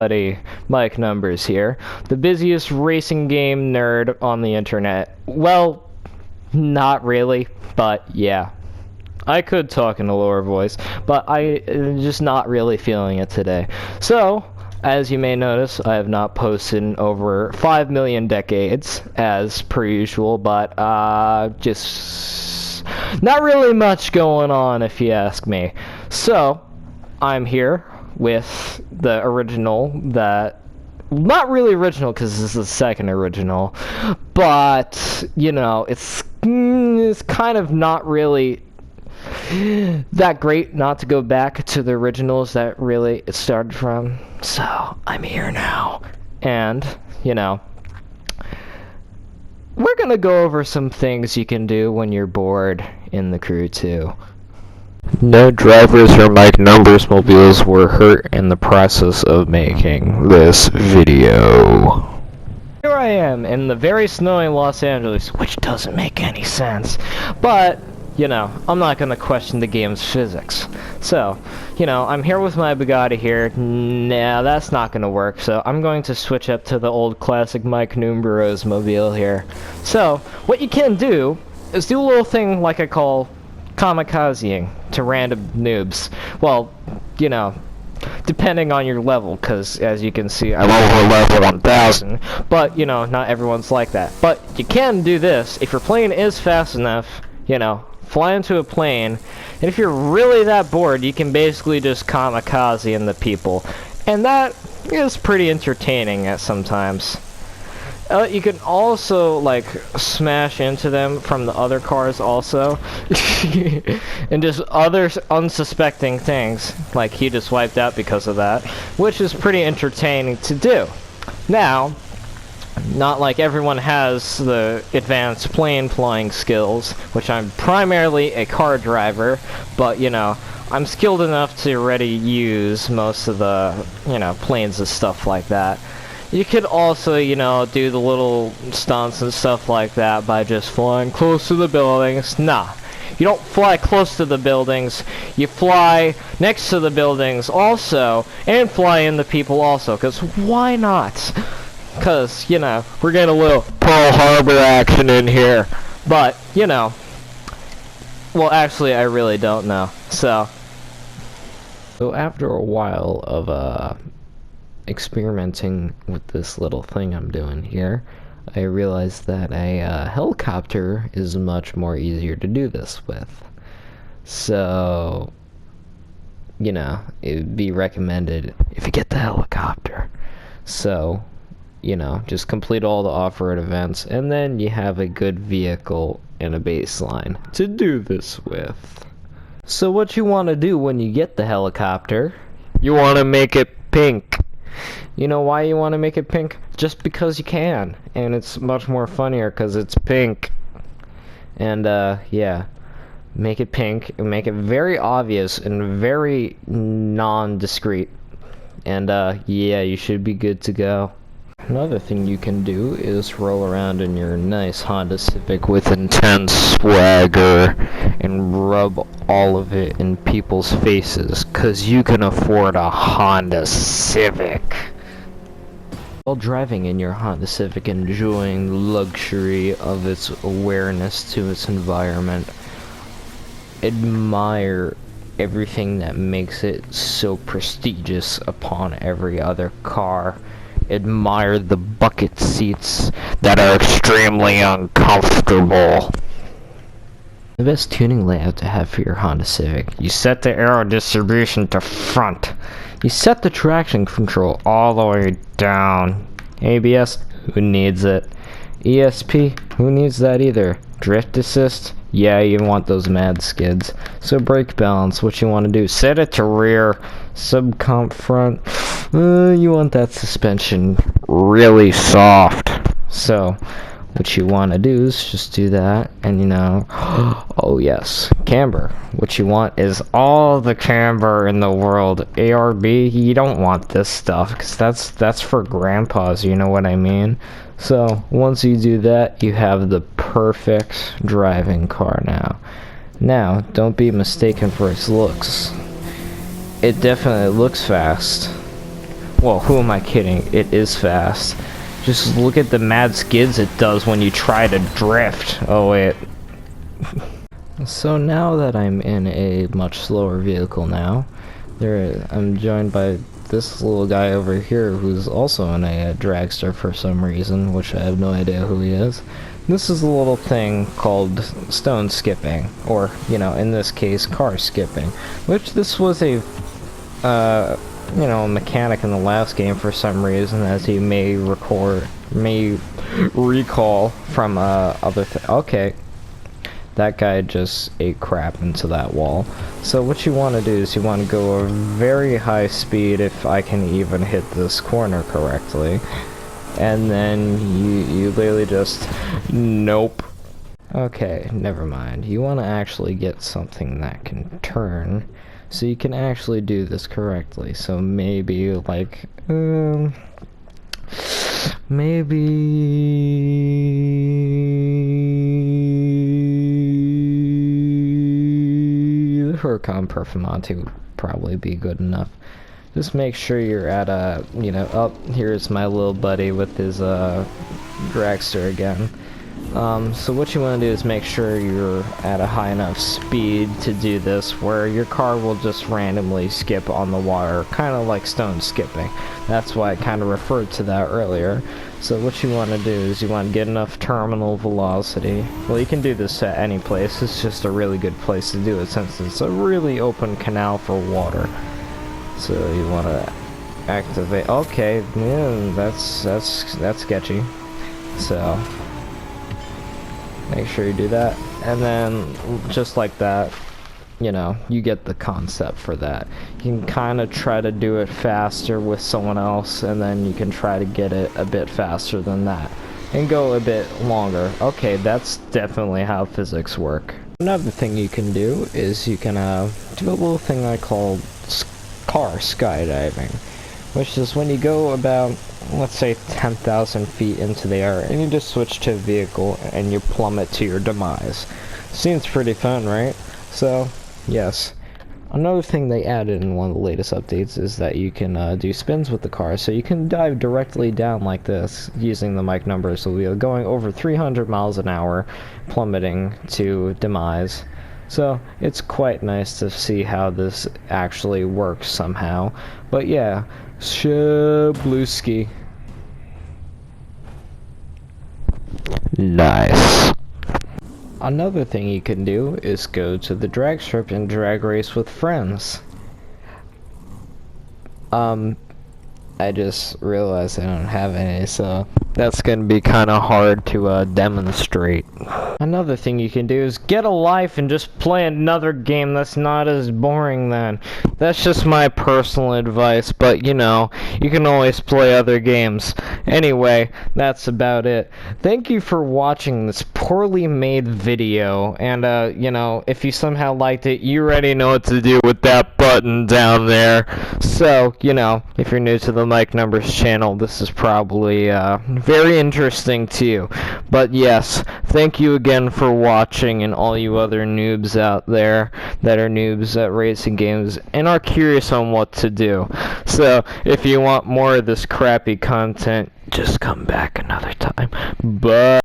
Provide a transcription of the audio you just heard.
Buddy, Mike Numbers here, the busiest racing game nerd on the internet. Well, not really, but yeah. I could talk in a lower voice, but I'm just not really feeling it today. So, as you may notice, I have not posted in over 5 million decades, as per usual, but just not really much going on if you ask me. So, I'm here with the original that, not really original because this is the second original, but, you know, it's kind of not really that great not to go back to the originals that really it started from. So, I'm here now. And, you know, we're gonna go over some things you can do when you're bored in the Crew 2. No drivers or Mike Numbers mobiles were hurt in the process of making this video. Here I am in the very snowy Los Angeles, which doesn't make any sense. But, you know, I'm not going to question the game's physics. So, you know, I'm here with my Bugatti here. Nah, that's not going to work. So I'm going to switch up to the old classic Mike Numbers mobile here. So, what you can do is do a little thing like I call kamikazing to random noobs. Well, you know, depending on your level, because as you can see, I'm over level 1000, but, you know, not everyone's like that. But you can do this if your plane is fast enough, you know, fly into a plane, and if you're really that bored, you can basically just kamikaze in the people, and that is pretty entertaining at sometimes. You can also, like, smash into them from the other cars also. And just other unsuspecting things. Like, he just wiped out because of that. Which is pretty entertaining to do. Now, not like everyone has the advanced plane flying skills, which I'm primarily a car driver, but, you know, I'm skilled enough to already use most of the, you know, planes and stuff like that. You could also, you know, do the little stunts and stuff like that by just flying close to the buildings. Nah, you don't fly close to the buildings. You fly next to the buildings also, and fly in the people also, because why not? Because, you know, we're getting a little Pearl Harbor action in here. But, you know, well, actually, I really don't know. So after a while of, experimenting with this little thing I'm doing here, I realized that a helicopter is much more easier to do this with. So, you know, it would be recommended if you get the helicopter. So, you know, just complete all the off-road events, and then you have a good vehicle and a baseline to do this with. So what you want to do when you get the helicopter, you want to make it pink. You know why you want to make it pink? Just because you can, and it's much more funnier because it's pink. And yeah, make it pink and make it very obvious and very non-discreet. And yeah, you should be good to go. Another thing you can do is roll around in your nice Honda Civic with intense swagger and rub all of it in people's faces, 'cause you can afford a Honda Civic. While driving in your Honda Civic, enjoying the luxury of its awareness to its environment, admire everything that makes it so prestigious upon every other car. Admire the bucket seats that are extremely uncomfortable. The best tuning layout to have for your Honda Civic. You set the aero distribution to front. You set the traction control all the way down. ABS, who needs it? ESP, who needs that either? Drift assist, yeah, you want those mad skids. So brake balance, what you want to do? Set it to rear. Subcomp front, you want that suspension really soft. So what you want to do is just do that, and you know, oh yes, camber. What you want is all the camber in the world. ARB, you don't want this stuff, because that's for grandpas, you know what I mean? So once you do that, you have the perfect driving car now. Now, don't be mistaken for its looks. It definitely looks fast, Well, who am I kidding? It is fast. Just look at the mad skids it does when you try to drift. Oh, wait. So now that I'm in a much slower vehicle now, I'm joined by this little guy over here who's also in a dragster for some reason, which I have no idea who he is. This is a little thing called stone skipping, or, you know, in this case, car skipping, which this was a, you know, mechanic in the last game for some reason, as you may recall from, okay. That guy just ate crap into that wall. So what you want to do is you want to go a very high speed, if I can even hit this corner correctly. And then you literally just, nope. Okay, never mind. You want to actually get something that can turn, so you can actually do this correctly. So maybe like, maybe Huracan Performante would probably be good enough. Just make sure you're at a, you know, here's my little buddy with his dragster again. So what you want to do is make sure you're at a high enough speed to do this, where your car will just randomly skip on the water, kind of like stone skipping. That's why I kind of referred to that earlier. So what you want to do is you want to get enough terminal velocity. Well, you can do this at any place. It's just a really good place to do it since it's a really open canal for water. So you want to activate. Okay, yeah, that's sketchy. So make sure you do that, and then just like that, you know, you get the concept for that. You can kind of try to do it faster with someone else, and then you can try to get it a bit faster than that, and go a bit longer. Okay, that's definitely how physics work. Another thing you can do is you can do a little thing I call car skydiving, which is when you go about, let's say, 10,000 feet into the air, and you just switch to a vehicle and you plummet to your demise. Seems pretty fun, right? So, yes. Another thing they added in one of the latest updates is that you can do spins with the car, so you can dive directly down like this using the mic numbers. So we are going over 300 miles an hour, plummeting to demise. So it's quite nice to see how this actually works somehow. But yeah, Shabluski. Nice. Another thing you can do is go to the drag strip and drag race with friends. I just realized I don't have any, so that's gonna be kinda hard to demonstrate. Another thing you can do is get a life and just play another game that's not as boring then. That's just my personal advice, but you know, you can always play other games. Anyway, that's about it. Thank you for watching this poorly made video, and you know, if you somehow liked it, you already know what to do with that button down there. So, you know, if you're new to the Mike Numbers channel, this is probably very interesting to you. But yes, thank you again for watching, and all you other noobs out there that are noobs at racing games and are curious on what to do. So, if you want more of this crappy content, just come back another time. Bye.